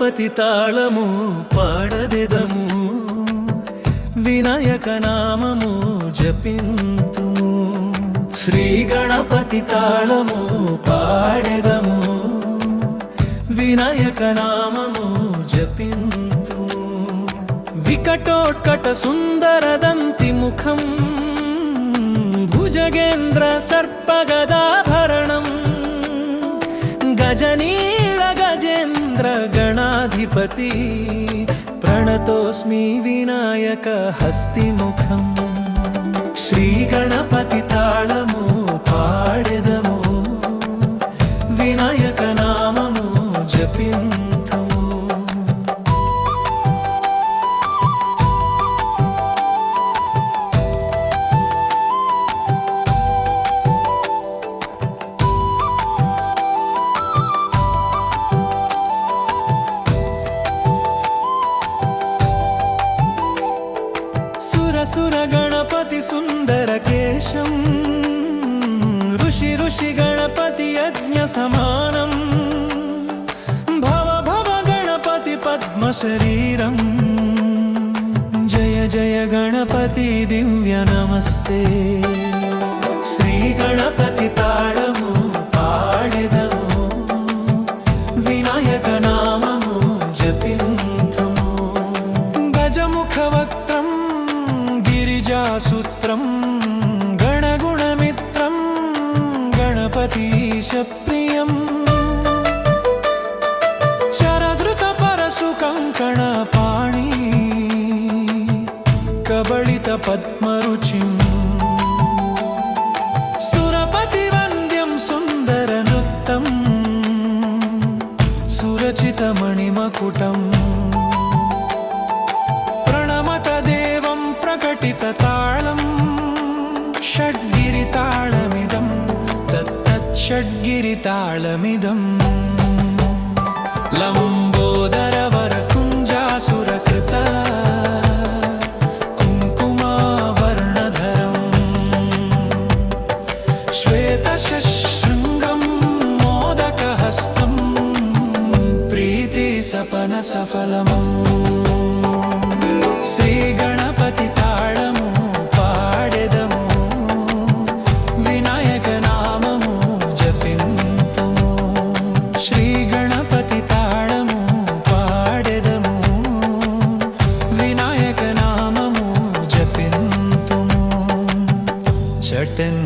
గణపతి తాళము పాడదెదము వినాయక నామము జపింతుము శ్రీ గణపతి తాళము పాడెదము వినాయక నామము జపింతుము వికటోత్కట సుందరదంతి ముఖం భుజగేంద్ర సర్పగదాభరణం గజనీళ గజేంద్ర గణాధిపతి ప్రణతోస్మి వినాయక హస్తిముఖం శ్రీ గణపతి తాళము పాడెదము వినాయక నామము జపింతుము సుర గణపతి సుందర కేశం ఋషి ఋషి గణపతి యజ్ఞ సమానం భవ భవ గణపతి పద్మ శరీరం జయ జయ గణపతి దివ్య నమస్తే శ్రీ గణపతి తాళము పాడెదము వినాయక నామము జపింతుము గజముఖ వక్త్రం గిరిజాసూత్రం గణగుణమిత్రం గణపతీశ ప్రియం శరధృత పరశు కంకణ పాణి కబళిత పద్మరుచిం సురపతి వంద్యం సుందర నృత్తం సురచిత మణిమకుటం తాళం షడ్గిరి తాళమిదం తత్తచ్చడ్గిరి తాళమిదం లంబోదర వరకుంజాసుర కృత కుంకుమావర్ణధరం శ్వేతశృంగం మోదకహస్తం ప్రీతి సపన సఫలం శ్రీ గణపతి తాళము పాడెదము వినాయక నామము జపింతుము శ్రీ గణపతి తాళము పాడెదము వినాయక నామము జపింతుము చటన్